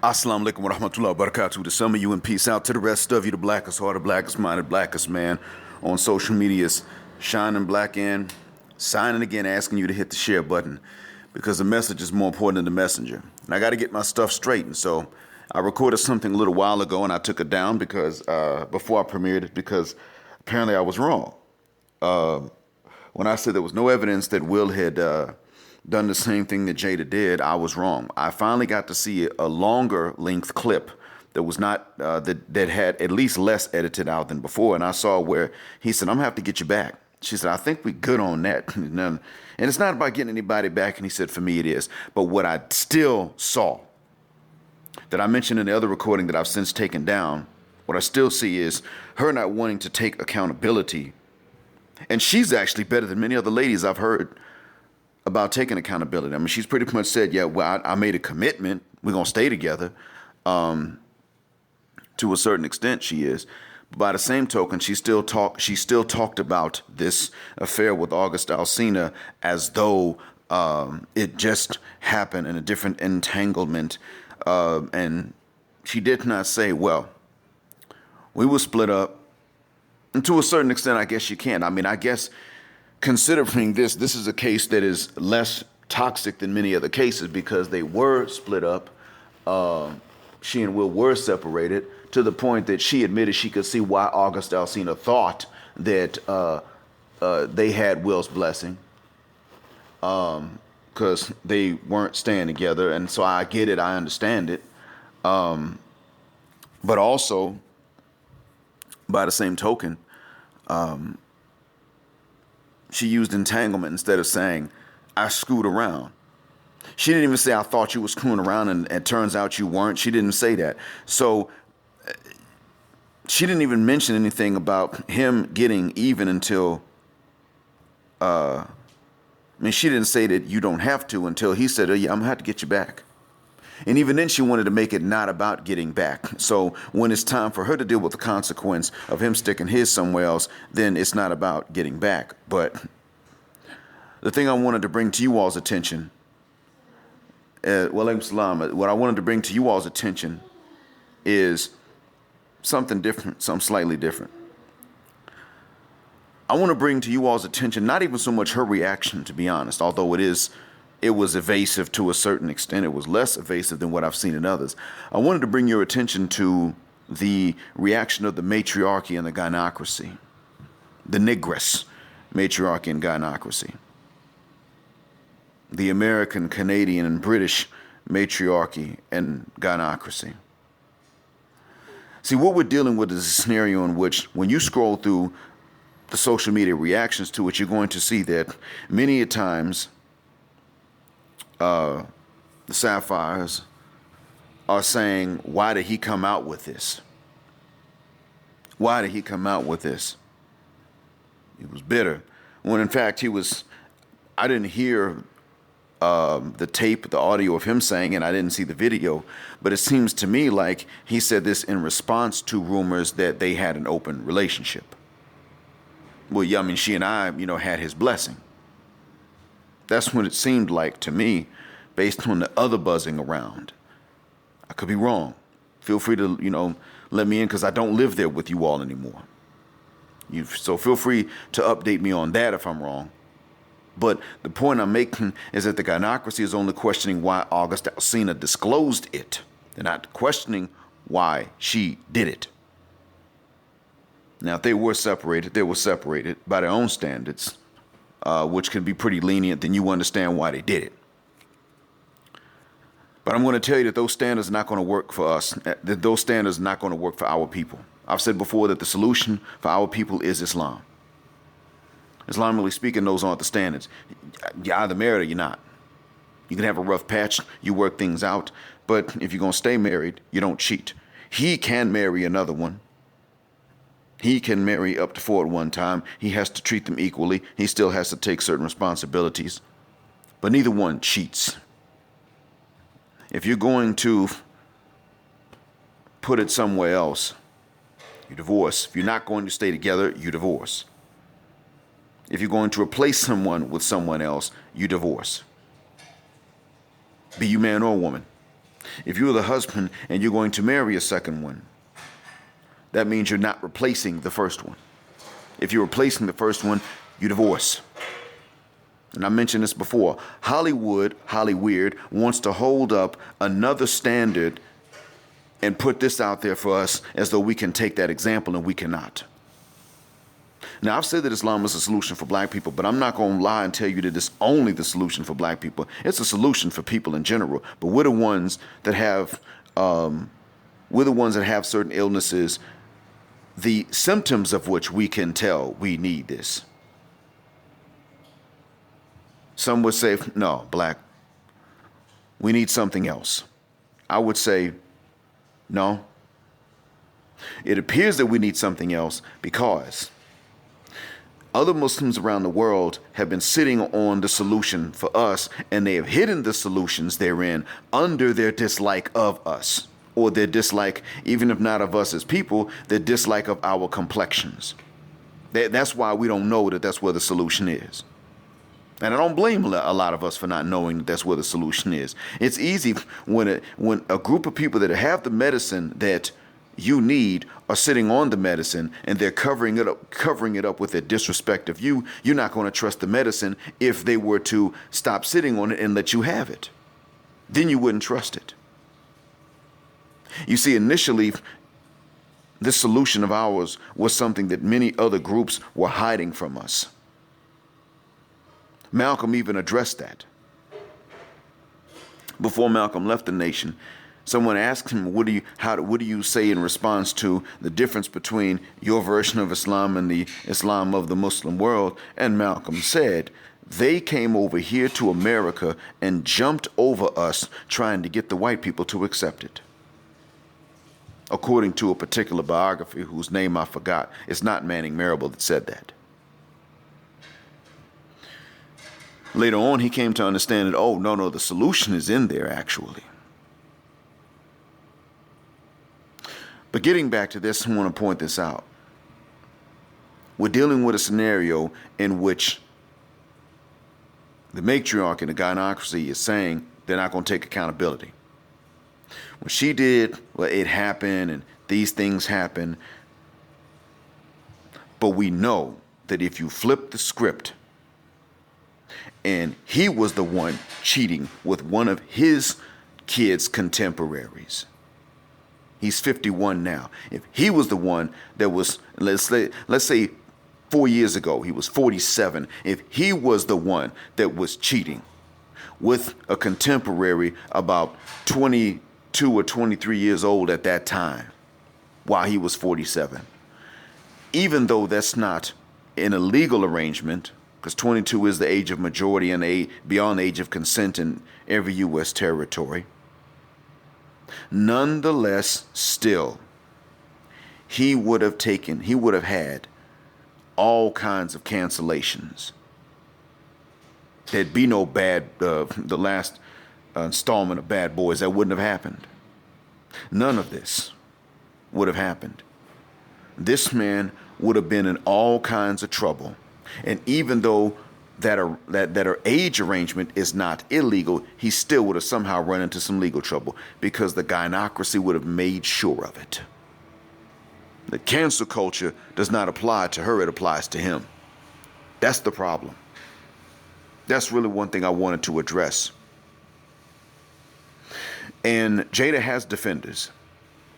Assalamu alaikum wa rahmatullahi wa barakatuh. To some of you, and peace out to the rest of you, the blackest hearted, blackest minded, blackest man on social medias, shining black in, signing again, asking you to hit the share button because the message is more important than the messenger. And I got to get my stuff straight. And so I recorded something a little while ago and I took it down because before I premiered it because apparently I was wrong. When I said there was no evidence that Will had done the same thing that Jada did, I was wrong. I finally got to see a longer length clip that was not that had at least less edited out than before, and I saw where he said, "I'm gonna have to get you back." She said, "I think we good on that." And it's not about getting anybody back, and he said, "For me, it is." But what I still saw that I mentioned in the other recording that I've since taken down, what I still see is her not wanting to take accountability, and she's actually better than many other ladies I've heard about taking accountability. I mean, she's pretty much said, yeah, well, I made a commitment. We're going to stay together. To a certain extent, she is. But by the same token, she still talked about this affair with August Alsina as though it just happened in a different entanglement. And she did not say, well, we were split up. And to a certain extent, I guess you can. I mean, I guess considering this is a case that is less toxic than many other cases because they were split up. She and Will were separated to the point that she admitted she could see why August Alsina thought that they had Will's blessing because they weren't staying together. And so I get it. I understand it. But also, by the same token, she used entanglement instead of saying, I screwed around. She didn't even say, I thought you were screwing around and it turns out you weren't. She didn't say that. So she didn't even mention anything about him getting even until, she didn't say that you don't have to until he said, oh yeah, I'm gonna have to get you back. And even then she wanted to make it not about getting back. So when it's time for her to deal with the consequence of him sticking his somewhere else, then it's not about getting back. But the thing I wanted to bring to you all's attention, what I wanted to bring to you all's attention is something different, something slightly different. I want to bring to you all's attention, not even so much her reaction, to be honest, although it was evasive to a certain extent. It was less evasive than what I've seen in others. I wanted to bring your attention to the reaction of the matriarchy and the gynocracy, the negress matriarchy and gynocracy, the American, Canadian, and British matriarchy and gynocracy. See, what we're dealing with is a scenario in which when you scroll through the social media reactions to it, you're going to see that many a times the Sapphires are saying, why did he come out with this? Why did he come out with this? He was bitter. When in fact I didn't hear the tape, the audio of him saying, and I didn't see the video, but it seems to me like he said this in response to rumors that they had an open relationship. Well, yeah, I mean, she and I, had his blessing. That's what it seemed like to me, based on the other buzzing around. I could be wrong. Feel free to, let me in because I don't live there with you all anymore. So feel free to update me on that if I'm wrong. But the point I'm making is that the gynocracy is only questioning why August Alsina disclosed it. They're not questioning why she did it. Now, if they were separated by their own standards, which can be pretty lenient, then you understand why they did it. But I'm going to tell you that those standards are not going to work for us, that those standards are not going to work for our people. I've said before that the solution for our people is Islam. Islamically speaking, those aren't the standards. You're either married or you're not. You can have a rough patch, you work things out, but if you're going to stay married, you don't cheat. He can marry another one. He can marry up to 4 at one time. He has to treat them equally. He still has to take certain responsibilities. But neither one cheats. If you're going to put it somewhere else, you divorce. If you're not going to stay together, you divorce. If you're going to replace someone with someone else, you divorce. Be you man or woman. If you're the husband and you're going to marry a second one, that means you're not replacing the first one. If you're replacing the first one, you divorce. And I mentioned this before. Hollyweird, wants to hold up another standard and put this out there for us as though we can take that example, and we cannot. Now, I've said that Islam is a solution for black people, but I'm not going to lie and tell you that it's only the solution for black people. It's a solution for people in general, but we're the ones that have certain illnesses, the symptoms of which we can tell we need this. Some would say, no, black, we need something else. I would say, no. It appears that we need something else because other Muslims around the world have been sitting on the solution for us, and they have hidden the solutions therein under their dislike of us, or their dislike, even if not of us as people, their dislike of our complexions. That's why we don't know that that's where the solution is. And I don't blame a lot of us for not knowing that that's where the solution is. It's easy when a group of people that have the medicine that you need are sitting on the medicine and they're covering it up with their disrespect of you. You're not going to trust the medicine if they were to stop sitting on it and let you have it. Then you wouldn't trust it. You see, initially, this solution of ours was something that many other groups were hiding from us. Malcolm even addressed that. Before Malcolm left the nation, someone asked him, what do you say in response to the difference between your version of Islam and the Islam of the Muslim world? And Malcolm said, they came over here to America and jumped over us trying to get the white people to accept it. According to a particular biography whose name I forgot. It's not Manning Marable that said that. Later on, he came to understand that, oh, no, the solution is in there, actually. But getting back to this, I want to point this out. We're dealing with a scenario in which the matriarch and the gynocracy is saying they're not going to take accountability. When she did, well, it happened and these things happen. But we know that if you flip the script, and he was the one cheating with one of his kids' contemporaries. He's 51 now. If he was the one that was, let's say 4 years ago, he was 47. If he was the one that was cheating with a contemporary about 22 or 23 years old at that time, while he was 47, even though that's not an illegal arrangement, because 22 is the age of majority and beyond the age of consent in every U.S. territory. Nonetheless, still, he would have had all kinds of cancellations. There'd be no the last installment of Bad Boys. That wouldn't have happened. None of this would have happened. This man would have been in all kinds of trouble. And even though that age arrangement is not illegal, he still would have somehow run into some legal trouble because the gynocracy would have made sure of it. The cancel culture does not apply to her, it applies to him. That's the problem. That's really one thing I wanted to address. And Jada has defenders.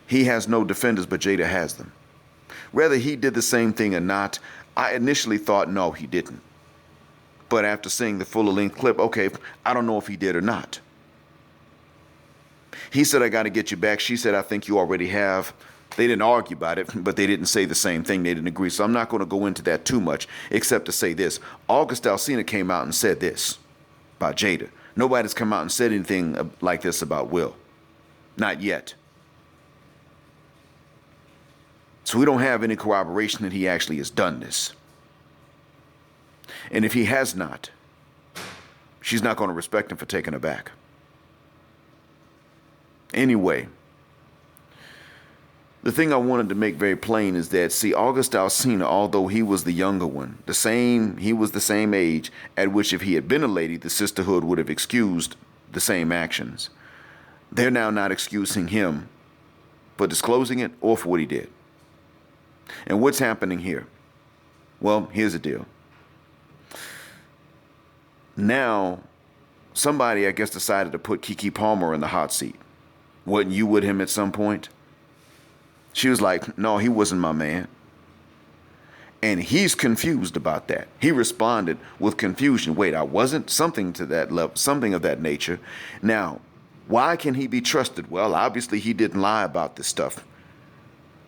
He has no defenders, but Jada has them. Whether he did the same thing or not, I initially thought, no, he didn't. But after seeing the fuller length clip, okay, I don't know if he did or not. He said, I got to get you back. She said, I think you already have. They didn't argue about it, but they didn't say the same thing. They didn't agree. So I'm not going to go into that too much, except to say this. August Alsina came out and said this about Jada. Nobody's come out and said anything like this about Will. Not yet. So we don't have any corroboration that he actually has done this. And if he has not, she's not going to respect him for taking her back. Anyway, the thing I wanted to make very plain is that, see, August Alsina, although he was the younger one, he was the same age at which if he had been a lady, the sisterhood would have excused the same actions. they're now not excusing him for disclosing it or for what he did. And what's happening here? Well, here's the deal. Now, somebody, I guess, decided to put Keke Palmer in the hot seat. Wasn't you with him at some point? She was like, no, he wasn't my man. And he's confused about that. He responded with confusion. Wait, I wasn't? Something to that level, something of that nature. Now, why can he be trusted? Well, obviously he didn't lie about this stuff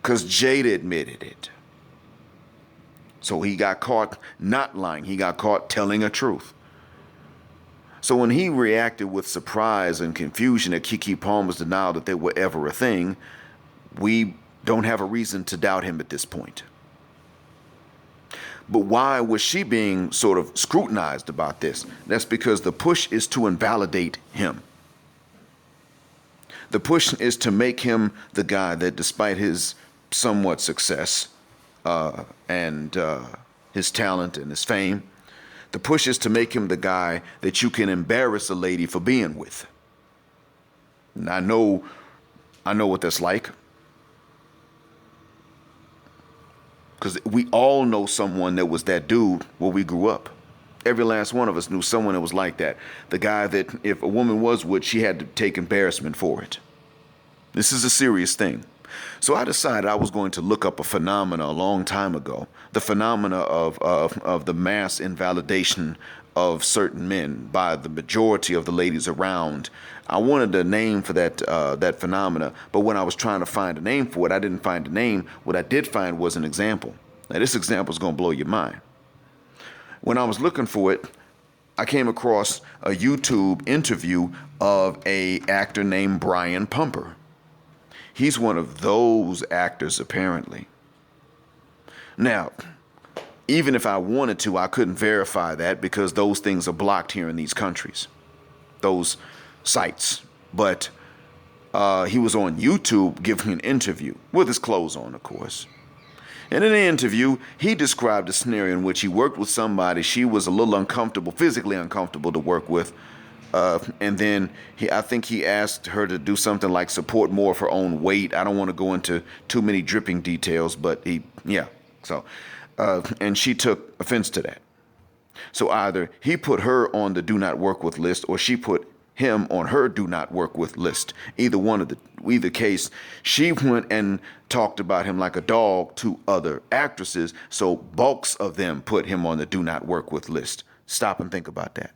because Jada admitted it. So he got caught not lying. He got caught telling a truth. So when he reacted with surprise and confusion at Keke Palmer's denial that they were ever a thing, we don't have a reason to doubt him at this point. But why was she being sort of scrutinized about this? That's because the push is to invalidate him. The push is to make him the guy that, despite his somewhat success and his talent and his fame, the push is to make him the guy that you can embarrass a lady for being with. And I know what that's like. Because we all know someone that was that dude where we grew up. Every last one of us knew someone that was like that. The guy that if a woman was with, she had to take embarrassment for it. This is a serious thing. So I decided I was going to look up a phenomena a long time ago. The phenomena of the mass invalidation of certain men by the majority of the ladies around. I wanted a name for that phenomena, but when I was trying to find a name for it, I didn't find a name. What I did find was an example. Now, this example is going to blow your mind. When I was looking for it, I came across a YouTube interview of a actor named Brian Pumper. He's one of those actors, apparently. Now, even if I wanted to, I couldn't verify that because those things are blocked here in these countries, those sites. But he was on YouTube giving an interview with his clothes on, of course. And in the interview, he described a scenario in which he worked with somebody she was a little uncomfortable, physically uncomfortable to work with. And then I think he asked her to do something like support more of her own weight. I don't want to go into too many dripping details, but and she took offense to that. So either he put her on the do not work with list or she put him on her do not work with list. Either case, she went and talked about him like a dog to other actresses. So bulks of them put him on the do not work with list. Stop and think about that.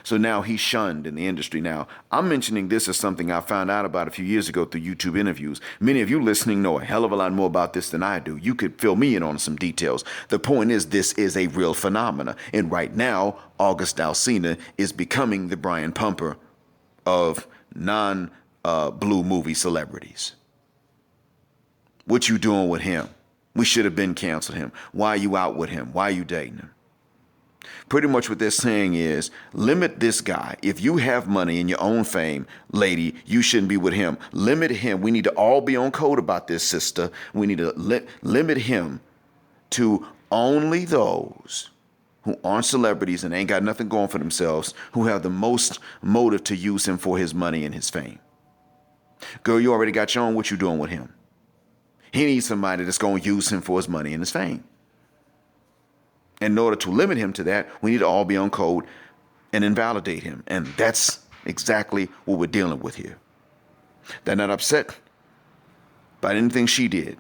So now he's shunned in the industry. Now, I'm mentioning this as something I found out about a few years ago through YouTube interviews. Many of you listening know a hell of a lot more about this than I do. You could fill me in on some details. The point is, this is a real phenomena. And right now, August Alsina is becoming the Brian Pumper of non-blue movie celebrities. What you doing with him? We should have been canceled him. Why are you out with him? Why are you dating him? Pretty much what they're saying is limit this guy. If you have money and your own fame, lady, you shouldn't be with him. Limit him. We need to all be on code about this, sister. We need to limit him to only those who aren't celebrities and ain't got nothing going for themselves, who have the most motive to use him for his money and his fame. Girl, you already got your own. What you doing with him? He needs somebody that's going to use him for his money and his fame. In order to limit him to that, we need to all be on code and invalidate him. And that's exactly what we're dealing with here. They're not upset by anything she did.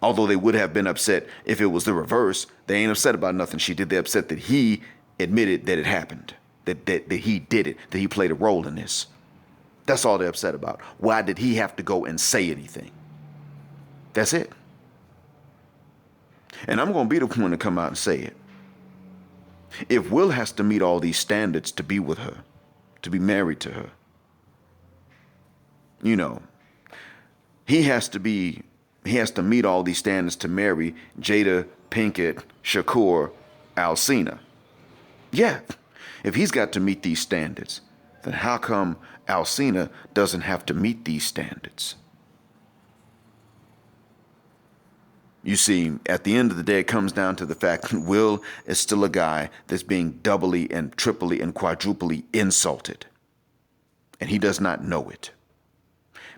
Although they would have been upset if it was the reverse. They ain't upset about nothing she did. They're upset that he admitted that it happened, that he did it, that he played a role in this. That's all they're upset about. Why did he have to go and say anything? That's it. And I'm going to be the one to come out and say it. If Will has to meet all these standards to be with her, to be married to her, he has to meet all these standards to marry Jada Pinkett Shakur Alsina. Yeah, if he's got to meet these standards, then how come Alsina doesn't have to meet these standards? You see, at the end of the day, it comes down to the fact that Will is still a guy that's being doubly and triply and quadruply insulted. And he does not know it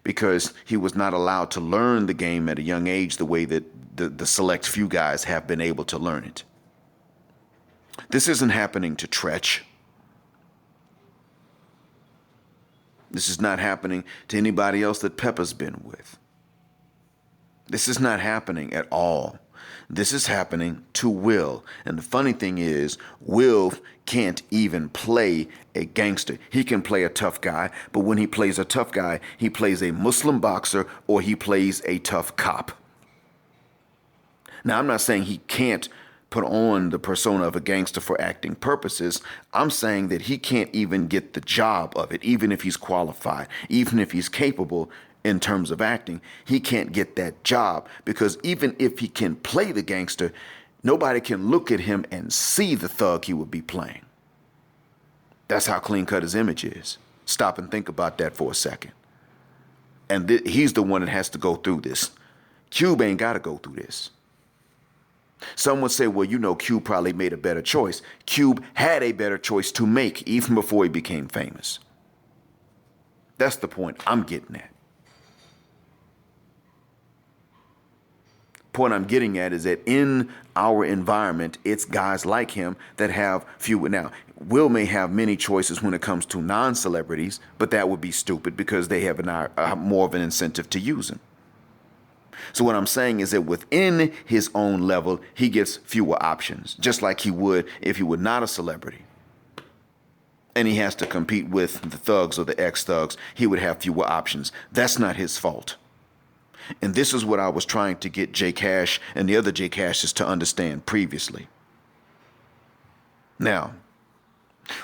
because he was not allowed to learn the game at a young age the way that the select few guys have been able to learn it. This isn't happening to Tretch. This is not happening to anybody else that Peppa's been with. This is not happening at all. This is happening to Will. And the funny thing is, Will can't even play a gangster. He can play a tough guy, but when he plays a tough guy, he plays a Muslim boxer or he plays a tough cop. Now, I'm not saying he can't put on the persona of a gangster for acting purposes. I'm saying that he can't even get the job of it, even if he's qualified, even if he's capable in terms of acting. He can't get that job because even if he can play the gangster, nobody can look at him and see the thug he would be playing. That's how clean cut his image is. Stop and think about that for a second. And he's the one that has to go through this. Cube ain't got to go through this. Some would say, well, you know, Cube probably made a better choice. Cube had a better choice to make even before he became famous. That's the point I'm getting at. Point I'm getting at is that in our environment, it's guys like him that have fewer. Now, Will may have many choices when it comes to non-celebrities, but that would be stupid because they have more of an incentive to use him. So what I'm saying is that within his own level, he gets fewer options, just like he would if he were not a celebrity. And he has to compete with the thugs or the ex-thugs, he would have fewer options. That's not his fault. And this is what I was trying to get J Cash and the other J Cashes to understand previously. Now,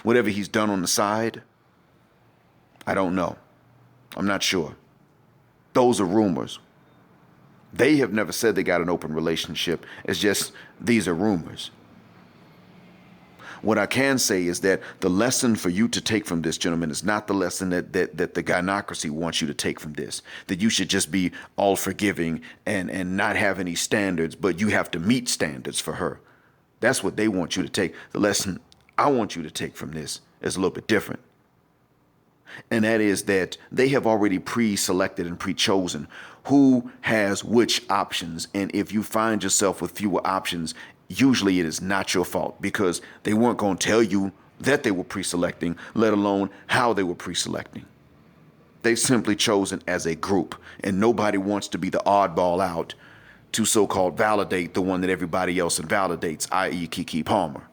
whatever he's done on the side, I don't know. I'm not sure. Those are rumors. They have never said they got an open relationship. It's just, these are rumors. What I can say is that the lesson for you to take from this, gentlemen, is not the lesson that the gynocracy wants you to take from this, that you should just be all forgiving and not have any standards, but you have to meet standards for her. That's what they want you to take. The lesson I want you to take from this is a little bit different. And that is that they have already pre-selected and pre-chosen who has which options. And if you find yourself with fewer options, usually it is not your fault because they weren't going to tell you that they were pre-selecting, let alone how they were pre-selecting. They simply chosen as a group, and nobody wants to be the oddball out to so-called validate the one that everybody else invalidates, i.e. Keke Palmer.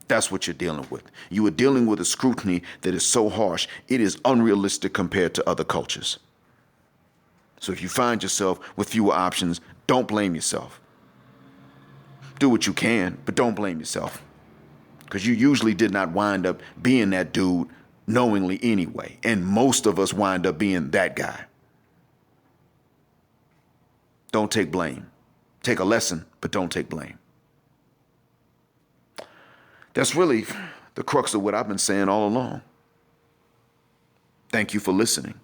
That's what you're dealing with. You are dealing with a scrutiny that is so harsh, it is unrealistic compared to other cultures. So if you find yourself with fewer options, don't blame yourself. Do what you can, but don't blame yourself. Because you usually did not wind up being that dude knowingly anyway. And most of us wind up being that guy. Don't take blame. Take a lesson, but don't take blame. That's really the crux of what I've been saying all along. Thank you for listening.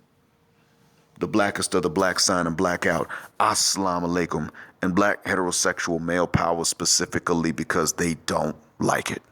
The blackest of the black sign and black out. Assalamu alaikum. And black heterosexual male power specifically because they don't like it.